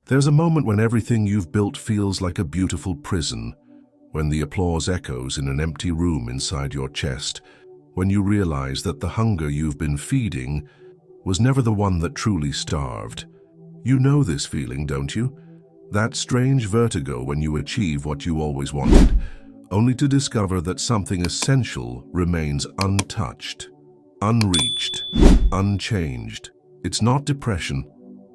There's a moment when everything you've built feels like a beautiful prison, when the applause echoes in an empty room inside your chest, when you realize that the hunger you've been feeding was never the one that truly starved. You know this feeling, don't you? That strange vertigo when you achieve what you always wanted, only to discover that something essential remains untouched, unreached, unchanged. It's not depression,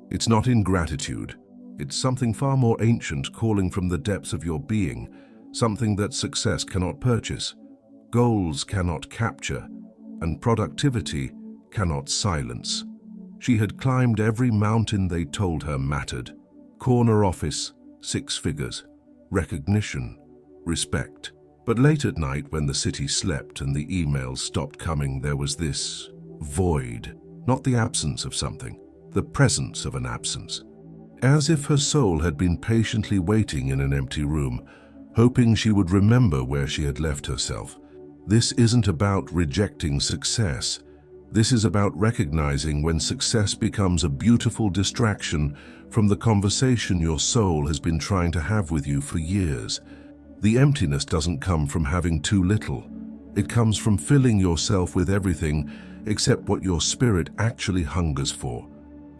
it's not ingratitude. It's something far more ancient calling from the depths of your being, something that success cannot purchase, goals cannot capture, and productivity cannot silence. She had climbed every mountain they told her mattered. Corner office, 6 figures, recognition, respect. But late at night when the city slept and the emails stopped coming, there was this void, not the absence of something, the presence of an absence. As if her soul had been patiently waiting in an empty room, hoping she would remember where she had left herself. This isn't about rejecting success. This is about recognizing when success becomes a beautiful distraction from the conversation your soul has been trying to have with you for years. The emptiness doesn't come from having too little. It comes from filling yourself with everything except what your spirit actually hungers for.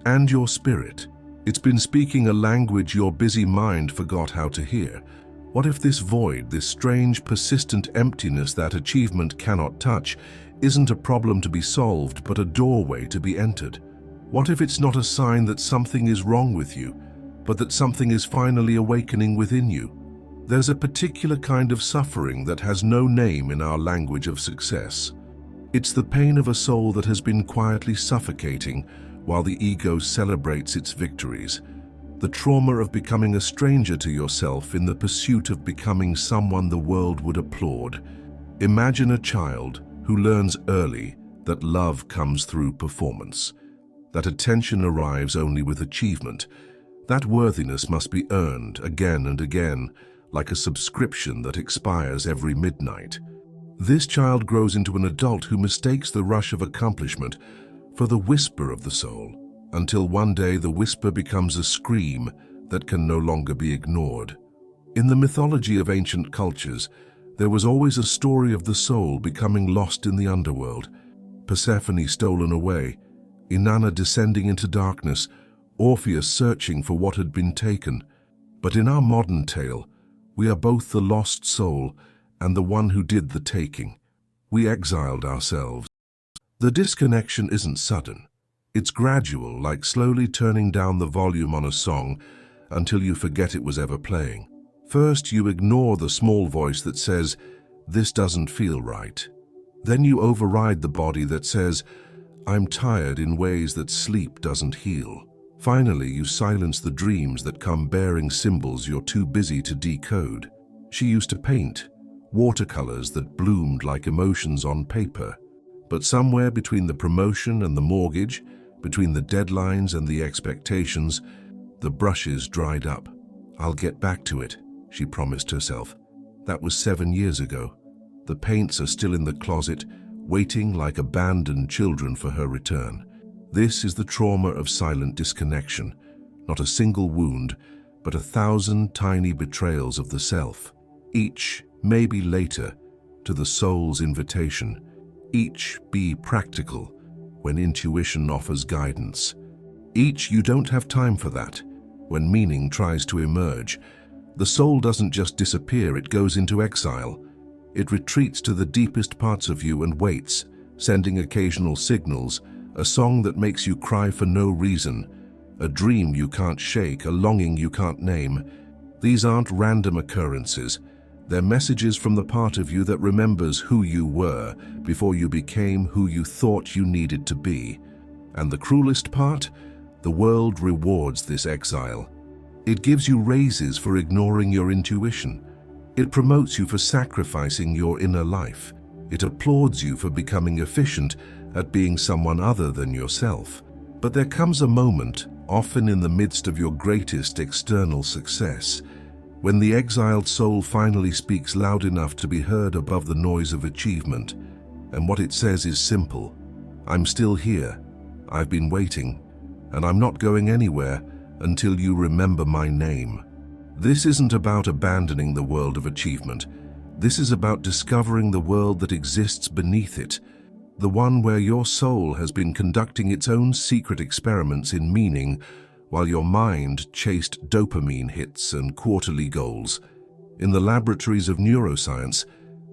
And your spirit, it's been speaking a language your busy mind forgot how to hear. What if this void, this strange, persistent emptiness that achievement cannot touch, isn't a problem to be solved, but a doorway to be entered? What if it's not a sign that something is wrong with you, but that something is finally awakening within you? There's a particular kind of suffering that has no name in our language of success. It's the pain of a soul that has been quietly suffocating while the ego celebrates its victories. The trauma of becoming a stranger to yourself in the pursuit of becoming someone the world would applaud. Imagine a child who learns early that love comes through performance, that attention arrives only with achievement. That worthiness must be earned again and again, like a subscription that expires every midnight. This child grows into an adult who mistakes the rush of accomplishment for the whisper of the soul, until one day the whisper becomes a scream that can no longer be ignored. In the mythology of ancient cultures, there was always a story of the soul becoming lost in the underworld, Persephone stolen away, Inanna descending into darkness, Orpheus searching for what had been taken. But in our modern tale, we are both the lost soul and the one who did the taking. We exiled ourselves. The disconnection isn't sudden. It's gradual, like slowly turning down the volume on a song until you forget it was ever playing. First, you ignore the small voice that says, "This doesn't feel right." Then you override the body that says, "I'm tired," in ways that sleep doesn't heal. Finally, you silence the dreams that come bearing symbols you're too busy to decode. She used to paint, watercolors that bloomed like emotions on paper. But somewhere between the promotion and the mortgage, between the deadlines and the expectations, the brushes dried up. "I'll get back to it," she promised herself. That was 7 years ago. The paints are still in the closet, waiting like abandoned children for her return. This is the trauma of silent disconnection. Not a single wound, but 1,000 tiny betrayals of the self. Each, maybe later, to the soul's invitation. Each be practical when intuition offers guidance. Each you don't have time for that when meaning tries to emerge. The soul doesn't just disappear, it goes into exile. It retreats to the deepest parts of you and waits, sending occasional signals, a song that makes you cry for no reason, a dream you can't shake, a longing you can't name. These aren't random occurrences. They're messages from the part of you that remembers who you were before you became who you thought you needed to be. And the cruelest part? The world rewards this exile. It gives you raises for ignoring your intuition. It promotes you for sacrificing your inner life. It applauds you for becoming efficient at being someone other than yourself. But there comes a moment, often in the midst of your greatest external success, when the exiled soul finally speaks loud enough to be heard above the noise of achievement. And what it says is simple. "I'm still here. I've been waiting. And I'm not going anywhere until you remember my name. This isn't about abandoning the world of achievement. This is about discovering the world that exists beneath it, the one where your soul has been conducting its own secret experiments in meaning, while your mind chased dopamine hits and quarterly goals. In the laboratories of neuroscience,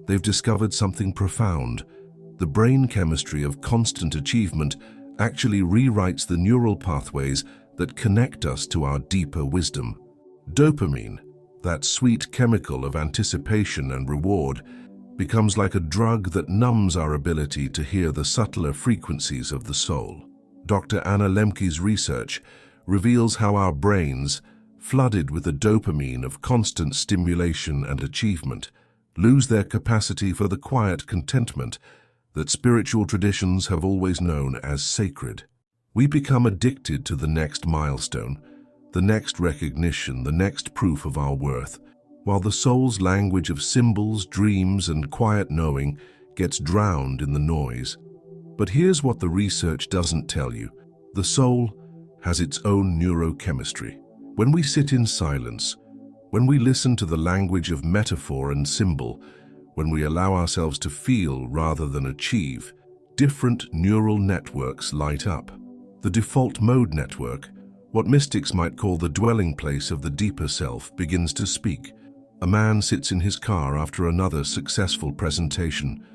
they've discovered something profound. The brain chemistry of constant achievement actually rewrites the neural pathways that connect us to our deeper wisdom. Dopamine, that sweet chemical of anticipation and reward, becomes like a drug that numbs our ability to hear the subtler frequencies of the soul. Dr. Anna Lemke's research reveals how our brains, flooded with the dopamine of constant stimulation and achievement, lose their capacity for the quiet contentment that spiritual traditions have always known as sacred. We become addicted to the next milestone, the next recognition, the next proof of our worth, while the soul's language of symbols, dreams, and quiet knowing gets drowned in the noise. But here's what the research doesn't tell you. The soul has its own neurochemistry. When we sit in silence, when we listen to the language of metaphor and symbol, when we allow ourselves to feel rather than achieve, different neural networks light up. The default mode network, what mystics might call the dwelling place of the deeper self, begins to speak. A man sits in his car after another successful presentation.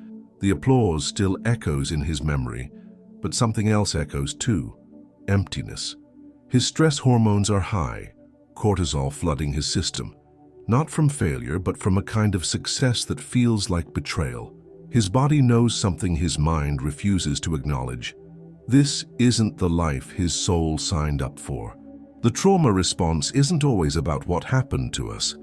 The applause still echoes in his memory, but something else echoes too: emptiness. His stress hormones are high, cortisol flooding his system, not from failure, but from a kind of success that feels like betrayal. His body knows something his mind refuses to acknowledge. This isn't the life his soul signed up for. The trauma response isn't always about what happened to us.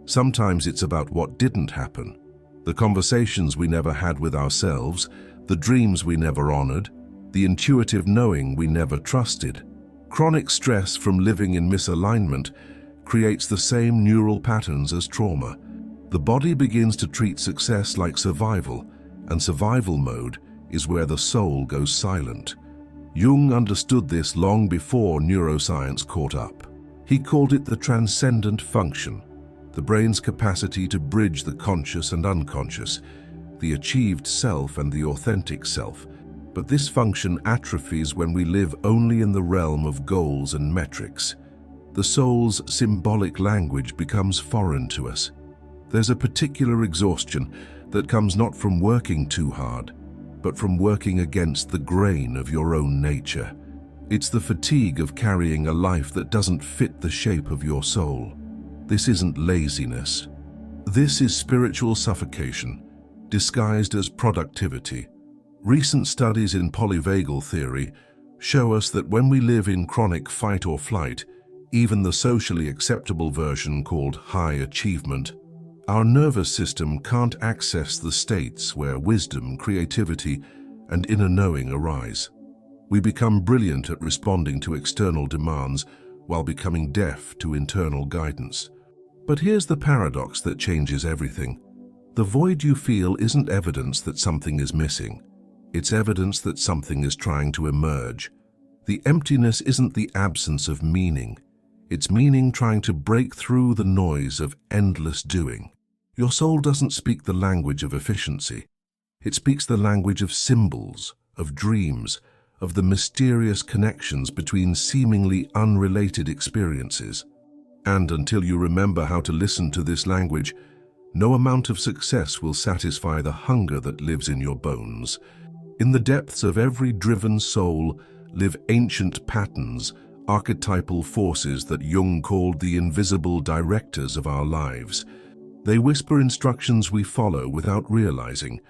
Sometimes it's about what didn't happen. The conversations we never had with ourselves, the dreams we never honored, the intuitive knowing we never trusted. Chronic stress from living in misalignment creates the same neural patterns as trauma. The body begins to treat success like survival, and survival mode is where the soul goes silent. Jung understood this long before neuroscience caught up. He called it the transcendent function, the brain's capacity to bridge the conscious and unconscious, the achieved self and the authentic self. But this function atrophies when we live only in the realm of goals and metrics. The soul's symbolic language becomes foreign to us. There's a particular exhaustion that comes not from working too hard, but from working against the grain of your own nature. It's the fatigue of carrying a life that doesn't fit the shape of your soul. This isn't laziness. This is spiritual suffocation, disguised as productivity. Recent studies in polyvagal theory show us that when we live in chronic fight or flight, even the socially acceptable version called high achievement, our nervous system can't access the states where wisdom, creativity, and inner knowing arise. We become brilliant at responding to external demands while becoming deaf to internal guidance. But here's the paradox that changes everything. The void you feel isn't evidence that something is missing. It's evidence that something is trying to emerge. The emptiness isn't the absence of meaning. It's meaning trying to break through the noise of endless doing. Your soul doesn't speak the language of efficiency. It speaks the language of symbols, of dreams, of the mysterious connections between seemingly unrelated experiences. And until you remember how to listen to this language, no amount of success will satisfy the hunger that lives in your bones. In the depths of every driven soul live ancient patterns, archetypal forces that Jung called the invisible directors of our lives. They whisper instructions we follow without realizing,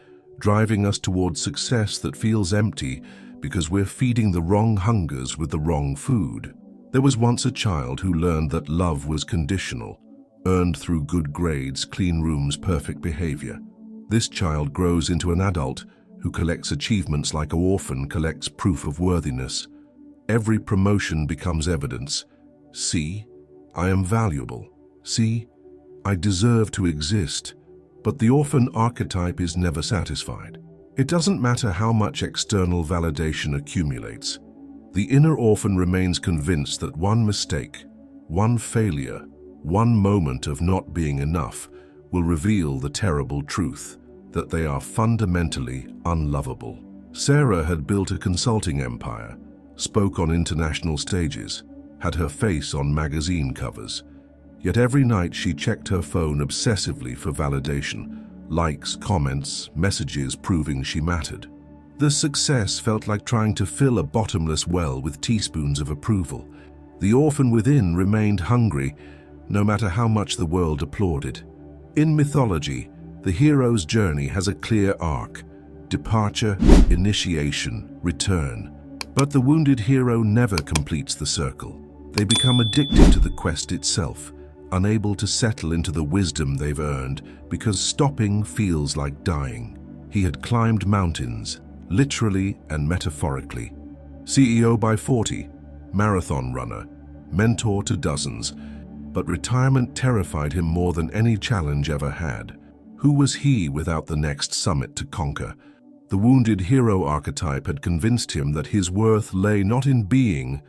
driving us towards success that feels empty because we're feeding the wrong hungers with the wrong food. There was once a child who learned that love was conditional, earned through good grades, clean rooms, perfect behavior. This child grows into an adult who collects achievements like an orphan collects proof of worthiness. Every promotion becomes evidence. See, I am valuable. See, I deserve to exist. But the orphan archetype is never satisfied. It doesn't matter how much external validation accumulates. The inner orphan remains convinced that one mistake, one failure, one moment of not being enough will reveal the terrible truth that they are fundamentally unlovable. Sarah had built a consulting empire, spoke on international stages, had her face on magazine covers. Yet every night she checked her phone obsessively for validation, likes, comments, messages proving she mattered. The success felt like trying to fill a bottomless well with teaspoons of approval. The orphan within remained hungry, no matter how much the world applauded. In mythology, the hero's journey has a clear arc: departure, initiation, return. But the wounded hero never completes the circle. They become addicted to the quest itself, unable to settle into the wisdom they've earned because stopping feels like dying. He had climbed mountains, literally and metaphorically. CEO by 40, marathon runner, mentor to dozens, but retirement terrified him more than any challenge ever had. Who was he without the next summit to conquer? The wounded hero archetype had convinced him that his worth lay not in being,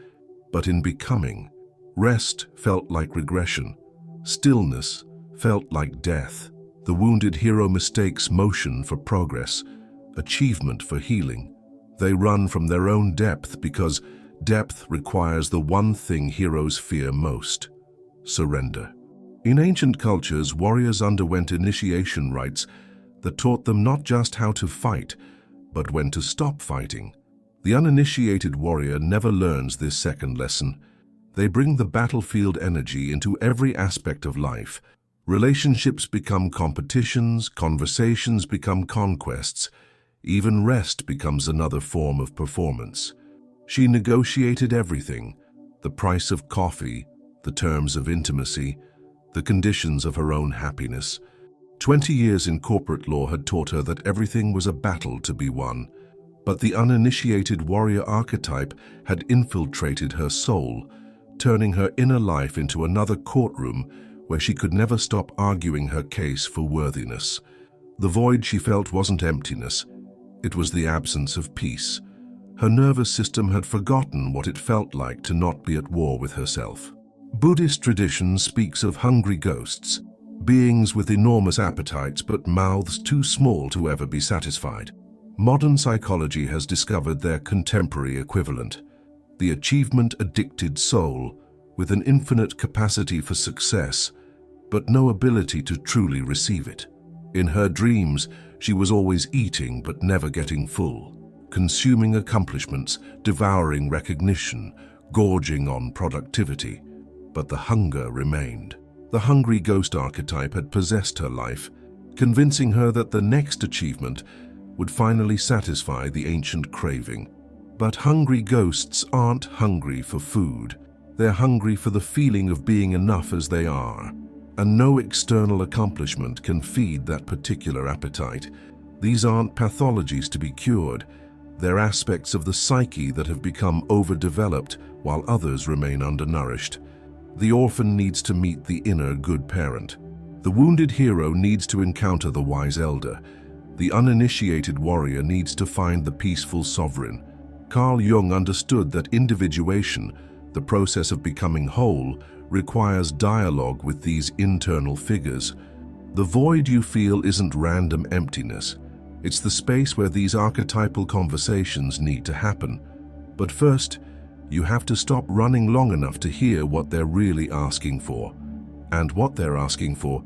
but in becoming. Rest felt like regression. Stillness felt like death. The wounded hero mistakes motion for progress, achievement for healing. They run from their own depth because depth requires the one thing heroes fear most: surrender. In ancient cultures, warriors underwent initiation rites that taught them not just how to fight, but when to stop fighting. The uninitiated warrior never learns this second lesson. They bring the battlefield energy into every aspect of life. Relationships become competitions, conversations become conquests. Even rest becomes another form of performance. She negotiated everything: the price of coffee, the terms of intimacy, the conditions of her own happiness. 20 years in corporate law had taught her that everything was a battle to be won. But the uninitiated warrior archetype had infiltrated her soul, turning her inner life into another courtroom where she could never stop arguing her case for worthiness. The void she felt wasn't emptiness. It was the absence of peace. Her nervous system had forgotten what it felt like to not be at war with herself. Buddhist tradition speaks of hungry ghosts, beings with enormous appetites but mouths too small to ever be satisfied. Modern psychology has discovered their contemporary equivalent: the achievement-addicted soul, with an infinite capacity for success, but no ability to truly receive it. In her dreams, she was always eating but never getting full, consuming accomplishments, devouring recognition, gorging on productivity. But the hunger remained. The hungry ghost archetype had possessed her life, convincing her that the next achievement would finally satisfy the ancient craving. But hungry ghosts aren't hungry for food. They're hungry for the feeling of being enough as they are. And no external accomplishment can feed that particular appetite. These aren't pathologies to be cured. They're aspects of the psyche that have become overdeveloped while others remain undernourished. The orphan needs to meet the inner good parent. The wounded hero needs to encounter the wise elder. The uninitiated warrior needs to find the peaceful sovereign. Carl Jung understood that individuation, the process of becoming whole, requires dialogue with these internal figures. The void you feel isn't random emptiness. It's the space where these archetypal conversations need to happen. But first, you have to stop running long enough to hear what they're really asking for. And what they're asking for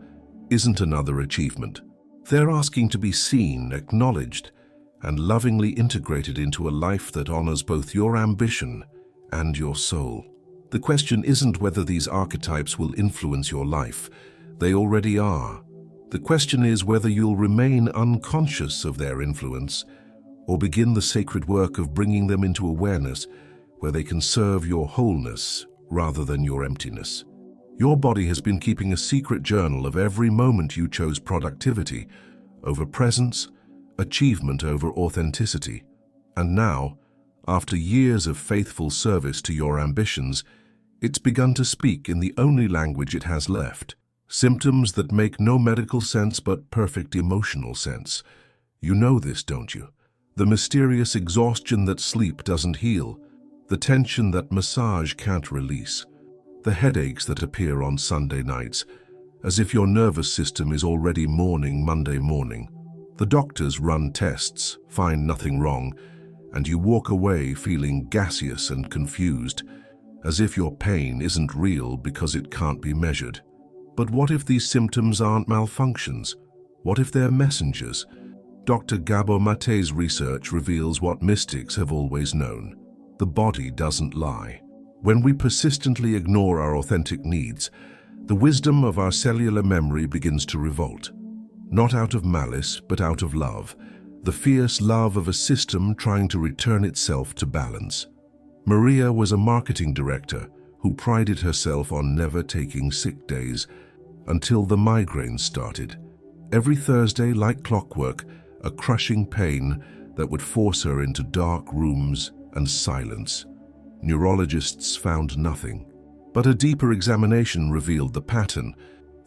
isn't another achievement. They're asking to be seen, acknowledged, and lovingly integrated into a life that honors both your ambition and your soul. The question isn't whether these archetypes will influence your life. They already are. The question is whether you'll remain unconscious of their influence or begin the sacred work of bringing them into awareness where they can serve your wholeness rather than your emptiness. Your body has been keeping a secret journal of every moment you chose productivity over presence, achievement over authenticity. And now, after years of faithful service to your ambitions, it's begun to speak in the only language it has left. Symptoms that make no medical sense but perfect emotional sense. You know this, don't you? The mysterious exhaustion that sleep doesn't heal. the tension that massage can't release, the headaches that appear on Sunday nights, as if your nervous system is already mourning Monday morning. The doctors run tests, find nothing wrong, and you walk away feeling gaseous and confused, as if your pain isn't real because it can't be measured. But what if these symptoms aren't malfunctions? What if they're messengers? Dr. Gabor Mate's research reveals what mystics have always known. The body doesn't lie. When we persistently ignore our authentic needs, the wisdom of our cellular memory begins to revolt. Not out of malice, but out of love, the fierce love of a system trying to return itself to balance. Maria was a marketing director who prided herself on never taking sick days until the migraines started. Every Thursday, like clockwork, a crushing pain that would force her into dark rooms and silence. Neurologists found nothing, but a deeper examination revealed the pattern.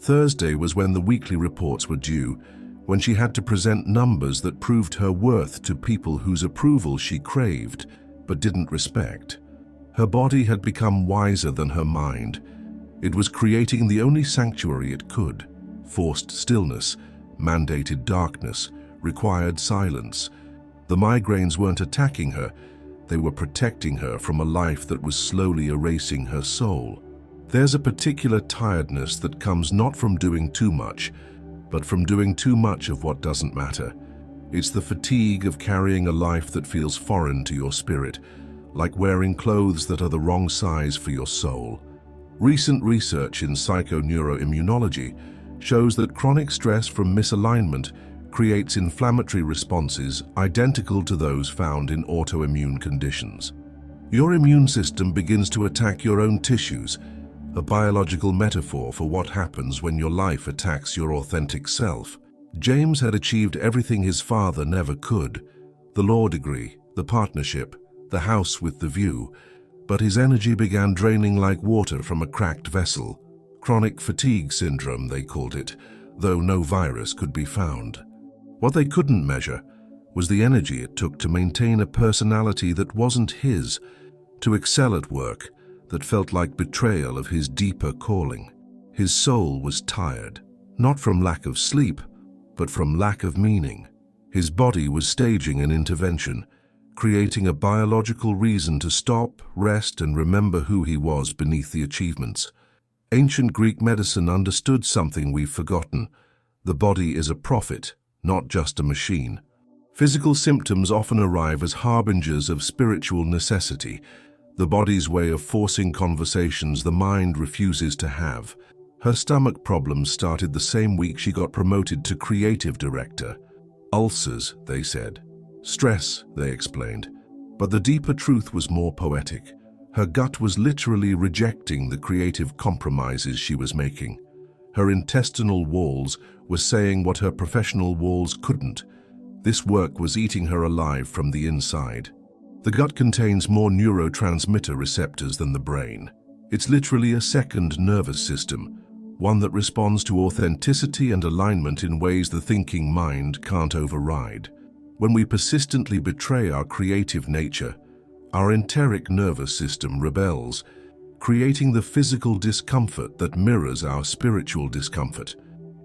Thursday was when the weekly reports were due, when she had to present numbers that proved her worth to people whose approval she craved but didn't respect. Her body had become wiser than her mind. It was creating the only sanctuary it could. Forced stillness, mandated darkness, required silence. The migraines weren't attacking her, they were protecting her from a life that was slowly erasing her soul. There's a particular tiredness that comes not from doing too much, but from doing too much of what doesn't matter. It's the fatigue of carrying a life that feels foreign to your spirit, like wearing clothes that are the wrong size for your soul. Recent research in psychoneuroimmunology shows that chronic stress from misalignment creates inflammatory responses identical to those found in autoimmune conditions. Your immune system begins to attack your own tissues, a biological metaphor for what happens when your life attacks your authentic self. James had achieved everything his father never could: the law degree, the partnership, the house with the view, but his energy began draining like water from a cracked vessel. Chronic fatigue syndrome, they called it, though no virus could be found. What they couldn't measure was the energy it took to maintain a personality that wasn't his, to excel at work that felt like betrayal of his deeper calling. His soul was tired, not from lack of sleep, but from lack of meaning. His body was staging an intervention, creating a biological reason to stop, rest, and remember who he was beneath the achievements. Ancient Greek medicine understood something we've forgotten. The body is a prophet, not just a machine. Physical symptoms often arrive as harbingers of spiritual necessity, the body's way of forcing conversations the mind refuses to have. Her stomach problems started the same week she got promoted to creative director. Ulcers, they said. Stress, they explained. But the deeper truth was more poetic. Her gut was literally rejecting the creative compromises she was making. Her intestinal walls were saying what her professional walls couldn't. This work was eating her alive from the inside. The gut contains more neurotransmitter receptors than the brain. It's literally a second nervous system, one that responds to authenticity and alignment in ways the thinking mind can't override. When we persistently betray our creative nature, our enteric nervous system rebels, creating the physical discomfort that mirrors our spiritual discomfort.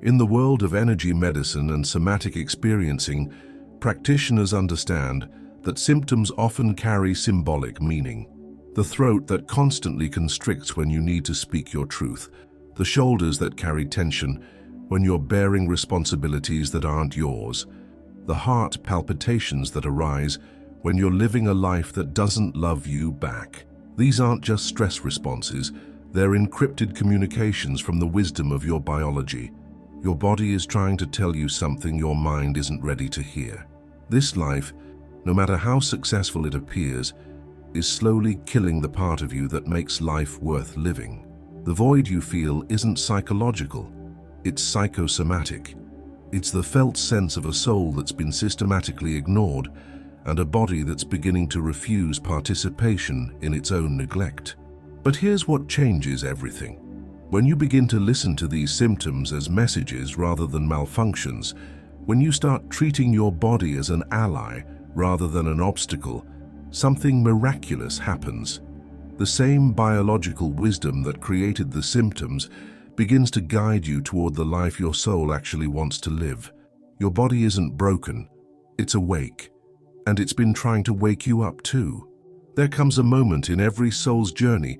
In the world of energy medicine and somatic experiencing, practitioners understand that symptoms often carry symbolic meaning. The throat that constantly constricts when you need to speak your truth, the shoulders that carry tension when you're bearing responsibilities that aren't yours, the heart palpitations that arise when you're living a life that doesn't love you back. These aren't just stress responses, they're encrypted communications from the wisdom of your biology. Your body is trying to tell you something your mind isn't ready to hear. This life, no matter how successful it appears, is slowly killing the part of you that makes life worth living. The void you feel isn't psychological, it's psychosomatic. It's the felt sense of a soul that's been systematically ignored and a body that's beginning to refuse participation in its own neglect. But here's what changes everything. When you begin to listen to these symptoms as messages rather than malfunctions, when you start treating your body as an ally rather than an obstacle, something miraculous happens. The same biological wisdom that created the symptoms begins to guide you toward the life your soul actually wants to live. Your body isn't broken, it's awake, and it's been trying to wake you up too. There comes a moment in every soul's journey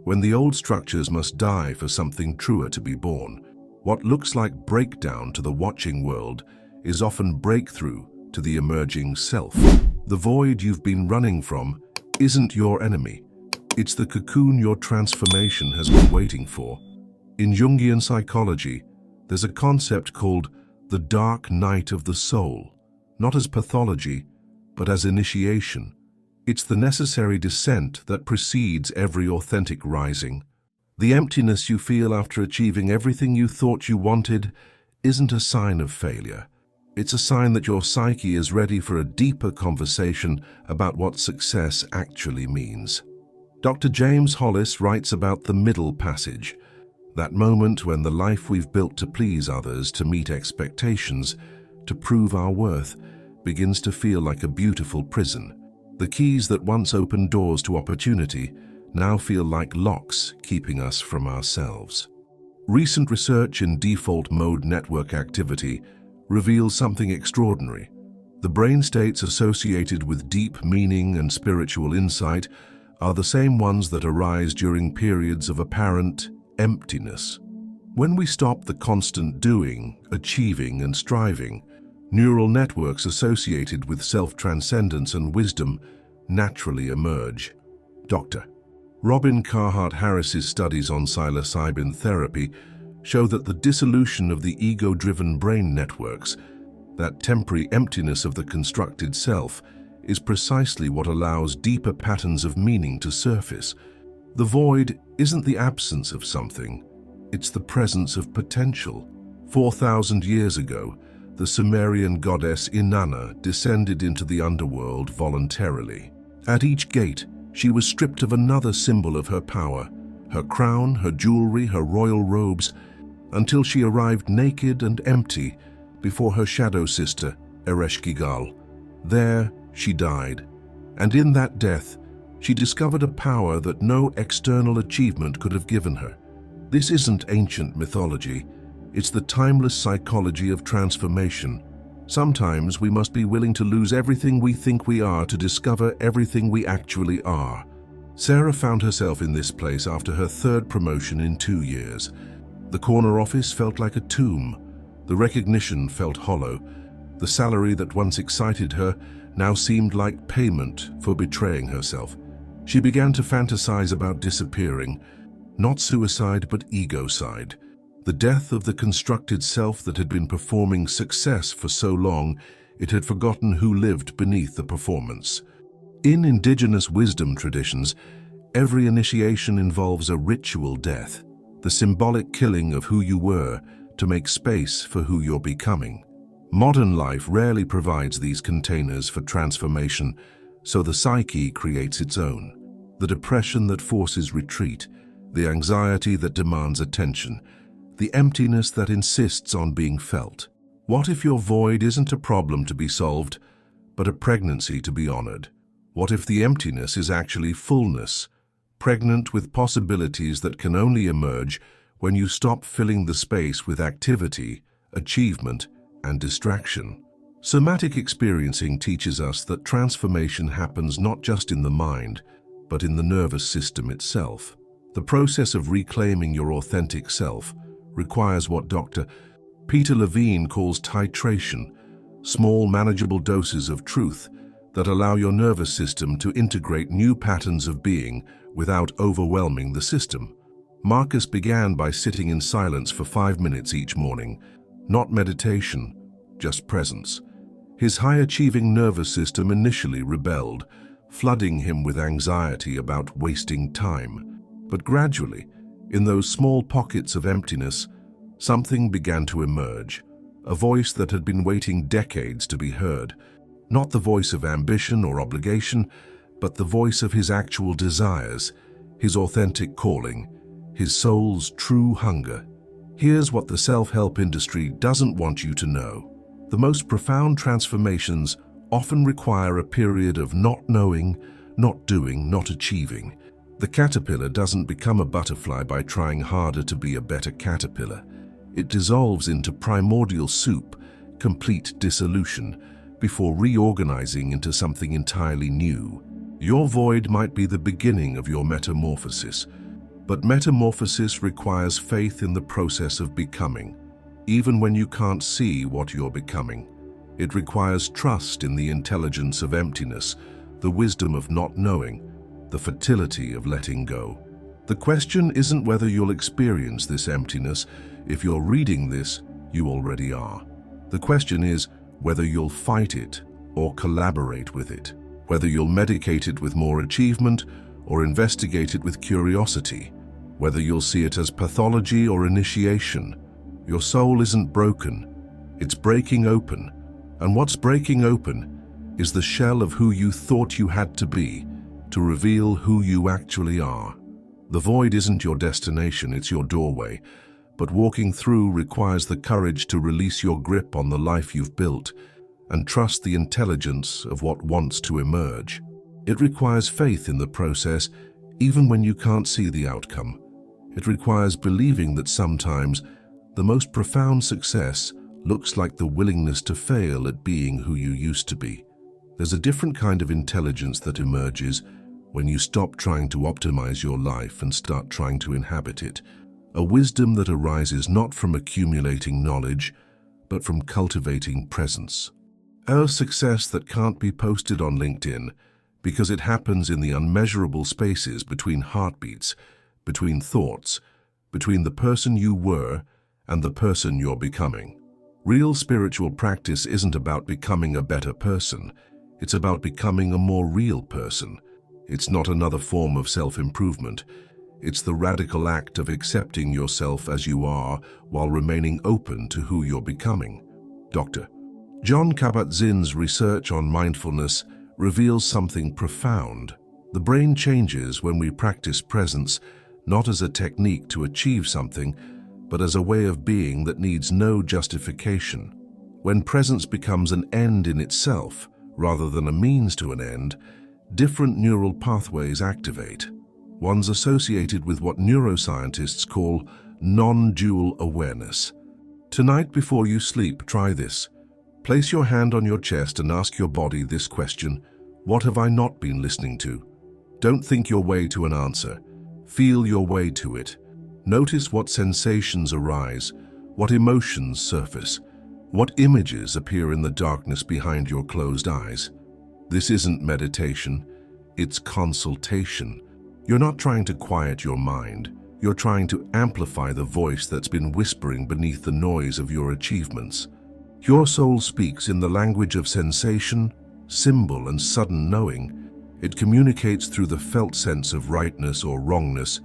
when the old structures must die for something truer to be born. What looks like breakdown to the watching world is often breakthrough to the emerging self. The void you've been running from isn't your enemy. It's the cocoon your transformation has been waiting for. In Jungian psychology, there's a concept called the dark night of the soul, not as pathology, but as initiation. It's the necessary descent that precedes every authentic rising. The emptiness you feel after achieving everything you thought you wanted isn't a sign of failure. It's a sign that your psyche is ready for a deeper conversation about what success actually means. Dr. James Hollis writes about the middle passage, that moment when the life we've built to please others, to meet expectations, to prove our worth, begins to feel like a beautiful prison. The keys that once opened doors to opportunity now feel like locks keeping us from ourselves. Recent research in default mode network activity reveals something extraordinary. The brain states associated with deep meaning and spiritual insight are the same ones that arise during periods of apparent emptiness. When we stop the constant doing, achieving, and striving, neural networks associated with self-transcendence and wisdom naturally emerge. Dr. Robin Carhart-Harris's studies on psilocybin therapy show that the dissolution of the ego-driven brain networks, that temporary emptiness of the constructed self, is precisely what allows deeper patterns of meaning to surface. The void isn't the absence of something, it's the presence of potential. 4,000 years ago, the Sumerian goddess Inanna descended into the underworld voluntarily. At each gate, she was stripped of another symbol of her power, her crown, her jewelry, her royal robes, until she arrived naked and empty before her shadow sister, Ereshkigal. There, she died, and in that death, she discovered a power that no external achievement could have given her. This isn't ancient mythology, it's the timeless psychology of transformation. Sometimes we must be willing to lose everything we think we are to discover everything we actually are. Sarah found herself in this place after her third promotion in 2 years. The corner office felt like a tomb. The recognition felt hollow. The salary that once excited her now seemed like payment for betraying herself. She began to fantasize about disappearing, not suicide but egocide, the death of the constructed self that had been performing success for so long it had forgotten who lived beneath the performance. In indigenous wisdom traditions, every initiation involves a ritual death, the symbolic killing of who you were to make space for who you're becoming. Modern life rarely provides these containers for transformation, so the psyche creates its own. The depression that forces retreat, the anxiety that demands attention, the emptiness that insists on being felt. What if your void isn't a problem to be solved, but a pregnancy to be honored? What if the emptiness is actually fullness, pregnant with possibilities that can only emerge when you stop filling the space with activity, achievement, and distraction? Somatic experiencing teaches us that transformation happens not just in the mind, but in the nervous system itself. The process of reclaiming your authentic self requires what Dr. Peter Levine calls titration, small manageable doses of truth that allow your nervous system to integrate new patterns of being without overwhelming the system. Marcus began by sitting in silence for 5 minutes each morning, not meditation, just presence. His high-achieving nervous system initially rebelled, flooding him with anxiety about wasting time. But gradually, in those small pockets of emptiness, something began to emerge, a voice that had been waiting decades to be heard. Not the voice of ambition or obligation, but the voice of his actual desires, his authentic calling, his soul's true hunger. Here's what the self-help industry doesn't want you to know. The most profound transformations often require a period of not knowing, not doing, not achieving. The caterpillar doesn't become a butterfly by trying harder to be a better caterpillar. It dissolves into primordial soup, complete dissolution, before reorganizing into something entirely new. Your void might be the beginning of your metamorphosis, but metamorphosis requires faith in the process of becoming, even when you can't see what you're becoming. It requires trust in the intelligence of emptiness, the wisdom of not knowing, the fertility of letting go. The question isn't whether you'll experience this emptiness. If you're reading this, you already are. The question is whether you'll fight it or collaborate with it, whether you'll medicate it with more achievement or investigate it with curiosity, whether you'll see it as pathology or initiation. Your soul isn't broken, it's breaking open. And what's breaking open is the shell of who you thought you had to be, to reveal who you actually are. The void isn't your destination, it's your doorway. But walking through requires the courage to release your grip on the life you've built and trust the intelligence of what wants to emerge. It requires faith in the process, even when you can't see the outcome. It requires believing that sometimes the most profound success looks like the willingness to fail at being who you used to be. There's a different kind of intelligence that emerges when you stop trying to optimize your life and start trying to inhabit it. A wisdom that arises not from accumulating knowledge, but from cultivating presence. A success that can't be posted on LinkedIn because it happens in the unmeasurable spaces between heartbeats, between thoughts, between the person you were and the person you're becoming. Real spiritual practice isn't about becoming a better person. It's about becoming a more real person. It's not another form of self-improvement. It's the radical act of accepting yourself as you are while remaining open to who you're becoming. Dr. Jon Kabat-Zinn's research on mindfulness reveals something profound. The brain changes when we practice presence, not as a technique to achieve something, but as a way of being that needs no justification. When presence becomes an end in itself, rather than a means to an end, different neural pathways activate. One's associated with what neuroscientists call non-dual awareness. Tonight before you sleep, try this. Place your hand on your chest and ask your body this question: what have I not been listening to? Don't think your way to an answer. Feel your way to it. Notice what sensations arise, what emotions surface, what images appear in the darkness behind your closed eyes. This isn't meditation, it's consultation. You're not trying to quiet your mind. You're trying to amplify the voice that's been whispering beneath the noise of your achievements. Your soul speaks in the language of sensation, symbol, and sudden knowing. It communicates through the felt sense of rightness or wrongness,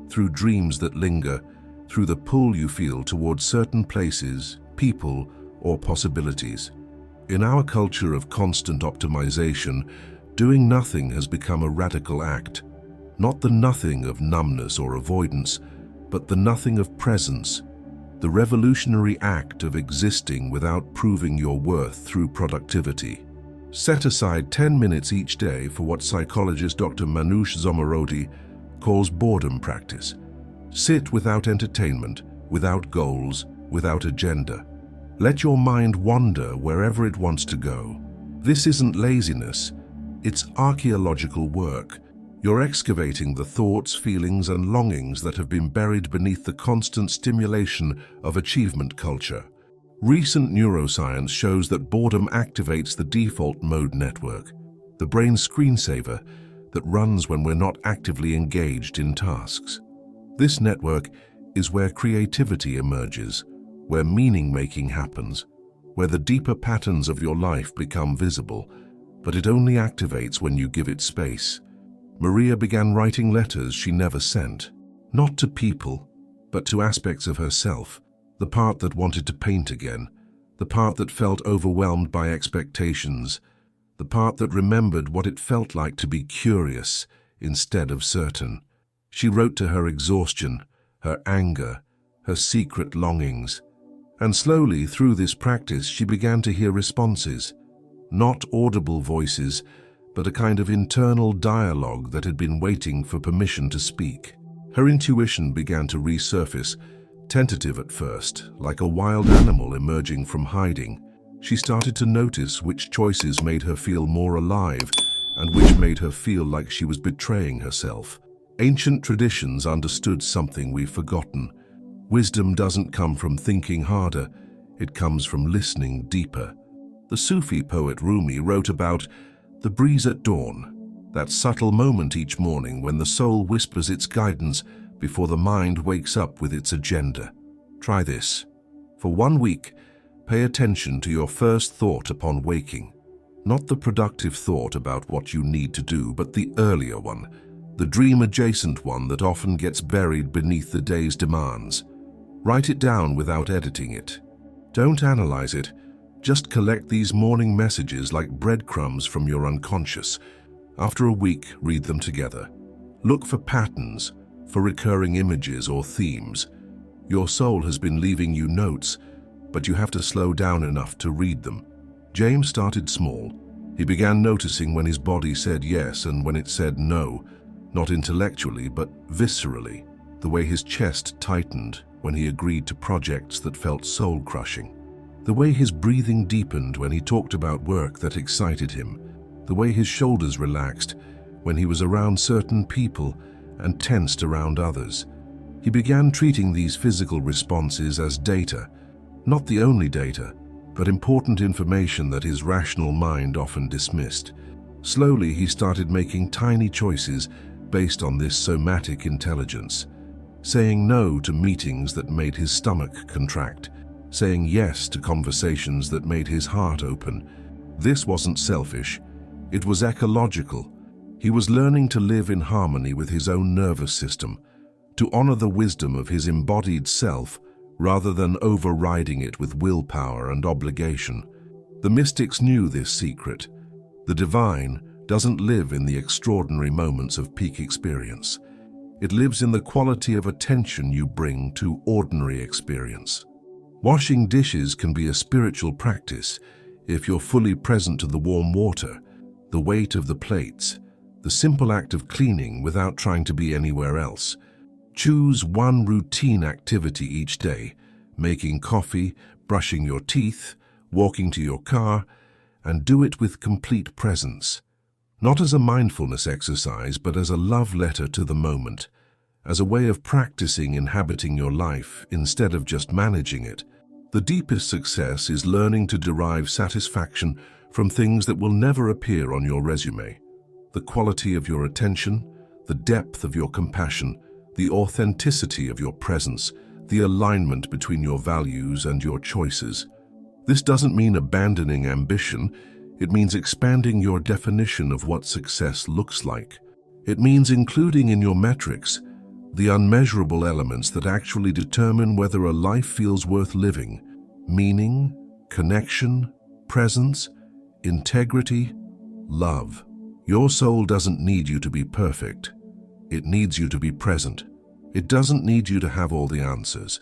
through dreams that linger, through the pull you feel towards certain places, people, or possibilities. In our culture of constant optimization, doing nothing has become a radical act. Not the nothing of numbness or avoidance, but the nothing of presence, the revolutionary act of existing without proving your worth through productivity. Set aside 10 minutes each day for what psychologist Dr. Manoush Zomorodi calls boredom practice. Sit without entertainment, without goals, without agenda. Let your mind wander wherever it wants to go. This isn't laziness, it's archaeological work. You're excavating the thoughts, feelings, and longings that have been buried beneath the constant stimulation of achievement culture. Recent neuroscience shows that boredom activates the default mode network, the brain's screensaver that runs when we're not actively engaged in tasks. This network is where creativity emerges, where meaning-making happens, where the deeper patterns of your life become visible, but it only activates when you give it space. Maria began writing letters she never sent, not to people, but to aspects of herself, the part that wanted to paint again, the part that felt overwhelmed by expectations, the part that remembered what it felt like to be curious instead of certain. She wrote to her exhaustion, her anger, her secret longings, and slowly through this practice she began to hear responses, Not audible voices, but a kind of internal dialogue that had been waiting for permission to speak. Her intuition began to resurface, tentative at first, like a wild animal emerging from hiding. She started to notice which choices made her feel more alive and which made her feel like she was betraying herself. Ancient traditions understood something we've forgotten. Wisdom doesn't come from thinking harder, it comes from listening deeper. The Sufi poet Rumi wrote about the breeze at dawn, that subtle moment each morning when the soul whispers its guidance before the mind wakes up with its agenda. Try this. For 1 week, pay attention to your first thought upon waking. Not the productive thought about what you need to do, but the earlier one, the dream-adjacent one that often gets buried beneath the day's demands. Write it down without editing it. Don't analyze it. Just collect these morning messages like breadcrumbs from your unconscious. After a week, read them together. Look for patterns, for recurring images or themes. Your soul has been leaving you notes, but you have to slow down enough to read them. James started small. He began noticing when his body said yes and when it said no, not intellectually but viscerally, the way his chest tightened when he agreed to projects that felt soul-crushing, the way his breathing deepened when he talked about work that excited him, the way his shoulders relaxed when he was around certain people and tensed around others. He began treating these physical responses as data, not the only data, but important information that his rational mind often dismissed. Slowly, he started making tiny choices based on this somatic intelligence, saying no to meetings that made his stomach contract, saying yes to conversations that made his heart open. This wasn't selfish, it was ecological. He was learning to live in harmony with his own nervous system, to honor the wisdom of his embodied self rather than overriding it with willpower and obligation. The mystics knew this secret. The divine doesn't live in the extraordinary moments of peak experience. It lives in the quality of attention you bring to ordinary experience. Washing dishes can be a spiritual practice if you're fully present to the warm water, the weight of the plates, the simple act of cleaning without trying to be anywhere else. Choose one routine activity each day, making coffee, brushing your teeth, walking to your car, and do it with complete presence. Not as a mindfulness exercise, but as a love letter to the moment, as a way of practicing inhabiting your life instead of just managing it. The deepest success is learning to derive satisfaction from things that will never appear on your resume. The quality of your attention, the depth of your compassion, the authenticity of your presence, the alignment between your values and your choices. This doesn't mean abandoning ambition. It means expanding your definition of what success looks like. It means including in your metrics the unmeasurable elements that actually determine whether a life feels worth living: meaning, connection, presence, integrity, love. Your soul doesn't need you to be perfect. It needs you to be present. It doesn't need you to have all the answers.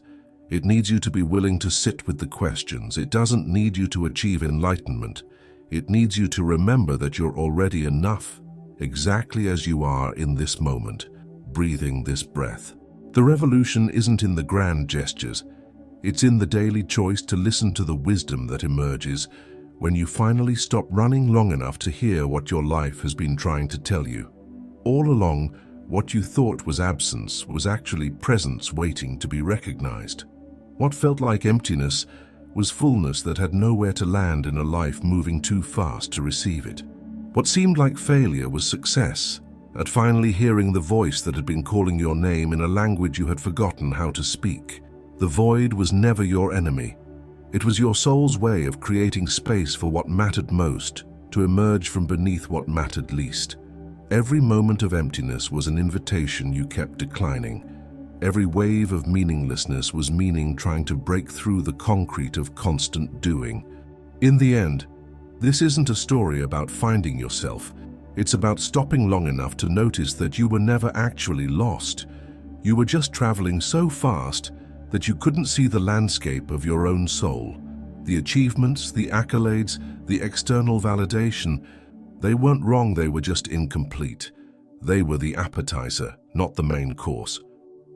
It needs you to be willing to sit with the questions. It doesn't need you to achieve enlightenment. It needs you to remember that you're already enough, exactly as you are in this moment, breathing this breath. The revolution isn't in the grand gestures. It's in the daily choice to listen to the wisdom that emerges when you finally stop running long enough to hear what your life has been trying to tell you. All along, what you thought was absence was actually presence waiting to be recognized. What felt like emptiness was fullness that had nowhere to land in a life moving too fast to receive it. What seemed like failure was success, at finally hearing the voice that had been calling your name in a language you had forgotten how to speak. The void was never your enemy. It was your soul's way of creating space for what mattered most, to emerge from beneath what mattered least. Every moment of emptiness was an invitation you kept declining. Every wave of meaninglessness was meaning trying to break through the concrete of constant doing. In the end, this isn't a story about finding yourself. It's about stopping long enough to notice that you were never actually lost. You were just traveling so fast that you couldn't see the landscape of your own soul, The achievements, the accolades, the external validation, they weren't wrong, they were just incomplete. They were the appetizer, not the main course.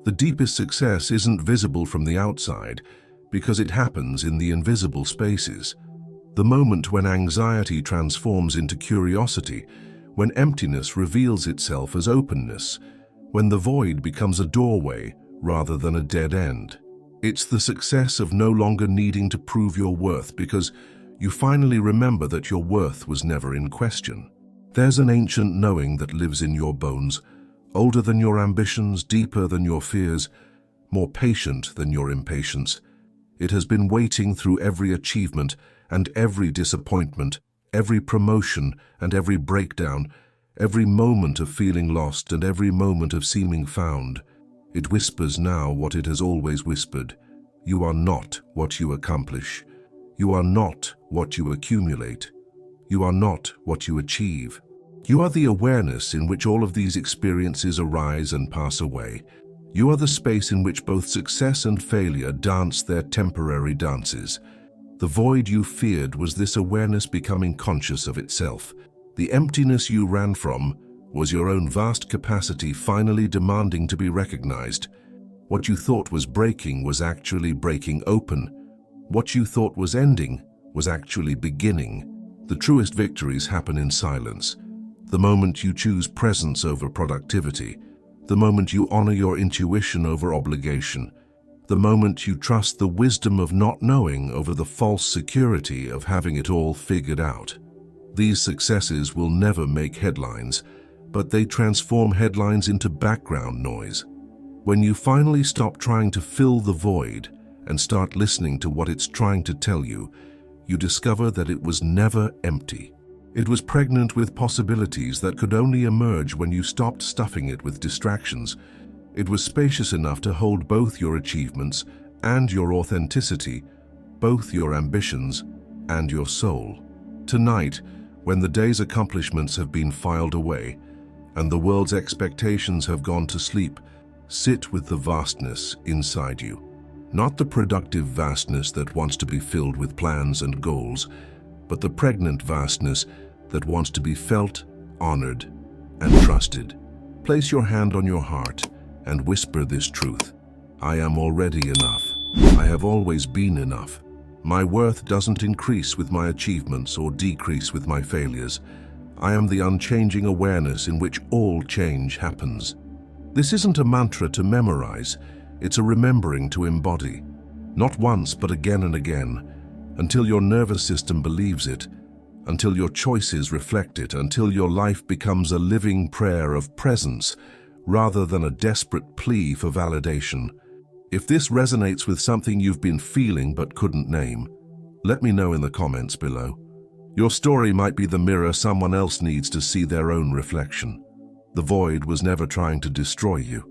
The deepest success isn't visible from the outside because it happens in the invisible spaces. The moment when anxiety transforms into curiosity, when emptiness reveals itself as openness, when the void becomes a doorway rather than a dead end. It's the success of no longer needing to prove your worth because you finally remember that your worth was never in question. There's an ancient knowing that lives in your bones, older than your ambitions, deeper than your fears, more patient than your impatience. It has been waiting through every achievement and every disappointment, every promotion and every breakdown, every moment of feeling lost and every moment of seeming found. It whispers now what it has always whispered. You are not what you accomplish. You are not what you accumulate. You are not what you achieve. You are the awareness in which all of these experiences arise and pass away. You are the space in which both success and failure dance their temporary dances. The void you feared was this awareness becoming conscious of itself. The emptiness you ran from was your own vast capacity finally demanding to be recognized. What you thought was breaking was actually breaking open. What you thought was ending was actually beginning. The truest victories happen in silence. The moment you choose presence over productivity, the moment you honor your intuition over obligation, the moment you trust the wisdom of not knowing over the false security of having it all figured out. These successes will never make headlines, but they transform headlines into background noise. When you finally stop trying to fill the void and start listening to what it's trying to tell you, you discover that it was never empty. It was pregnant with possibilities that could only emerge when you stopped stuffing it with distractions. It was spacious enough to hold both your achievements and your authenticity, both your ambitions and your soul. Tonight, when the day's accomplishments have been filed away and the world's expectations have gone to sleep, sit with the vastness inside you. Not the productive vastness that wants to be filled with plans and goals, but the pregnant vastness that wants to be felt, honored, and trusted. Place your hand on your heart and whisper this truth. I am already enough. I have always been enough. My worth doesn't increase with my achievements or decrease with my failures. I am the unchanging awareness in which all change happens. This isn't a mantra to memorize. It's a remembering to embody. Not once, but again and again, until your nervous system believes it, until your choices reflect it, until your life becomes a living prayer of presence rather than a desperate plea for validation. If this resonates with something you've been feeling but couldn't name, let me know in the comments below. Your story might be the mirror someone else needs to see their own reflection. The void was never trying to destroy you.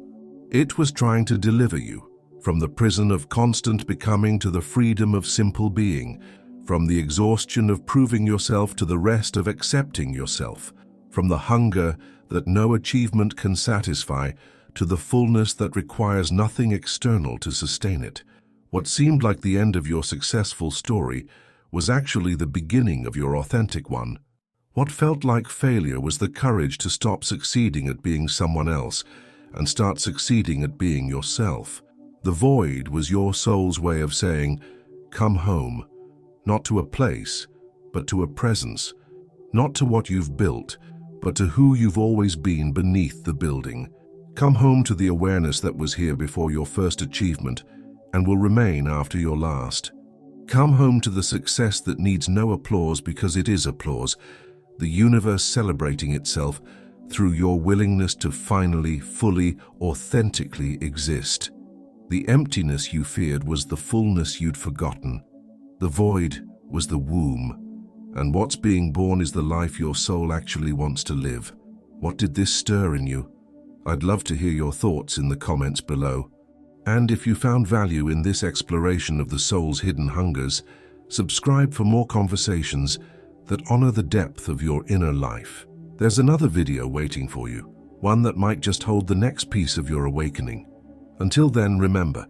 It was trying to deliver you from the prison of constant becoming to the freedom of simple being, from the exhaustion of proving yourself to the rest of accepting yourself, from the hunger that no achievement can satisfy to the fullness that requires nothing external to sustain it. What seemed like the end of your successful story was actually the beginning of your authentic one. What felt like failure was the courage to stop succeeding at being someone else and start succeeding at being yourself. The void was your soul's way of saying, come home, not to a place, but to a presence, not to what you've built, but to who you've always been beneath the building. Come home to the awareness that was here before your first achievement and will remain after your last. Come home to the success that needs no applause because it is applause, the universe celebrating itself through your willingness to finally, fully, authentically exist. The emptiness you feared was the fullness you'd forgotten. The void was the womb, and what's being born is the life your soul actually wants to live. What did this stir in you? I'd love to hear your thoughts in the comments below. And if you found value in this exploration of the soul's hidden hungers, subscribe for more conversations that honor the depth of your inner life. There's another video waiting for you, one that might just hold the next piece of your awakening. Until then, remember,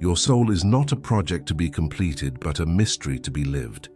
Your soul is not a project to be completed, but a mystery to be lived.